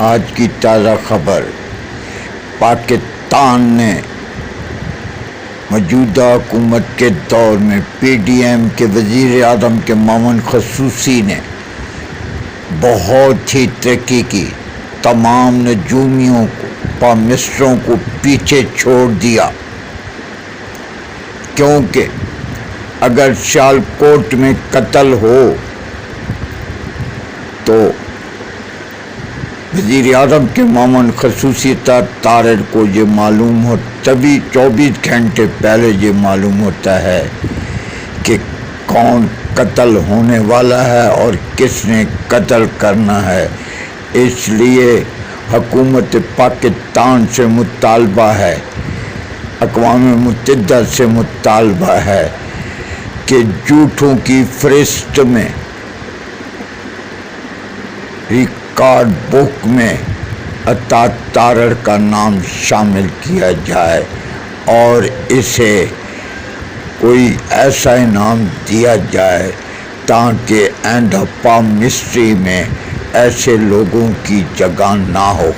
آج کی تازہ خبر، پاکستان نے موجودہ حکومت کے دور میں پی ڈی ایم کے وزیر اعظم کے معاون خصوصی نے بہت ہی ترقی کی، تمام نجومیوں کو، پامسٹروں کو پیچھے چھوڑ دیا، کیونکہ اگر سیالکوٹ میں قتل ہو تو وزیر اعظم کے معاون خصوصی طاہر کو یہ معلوم ہو، تبھی 24 گھنٹے پہلے یہ معلوم ہوتا ہے کہ کون قتل ہونے والا ہے اور کس نے قتل کرنا ہے۔ اس لیے حکومت پاکستان سے مطالبہ ہے، اقوام متحدہ سے مطالبہ ہے کہ جھوٹوں کی فہرست میں، ریکارڈ بک میں عطا طاہر کا نام شامل کیا جائے اور اسے کوئی ایسا انعام دیا جائے تاکہ اینڈ آف پامسٹری میں ایسے لوگوں کی جگہ نہ ہو۔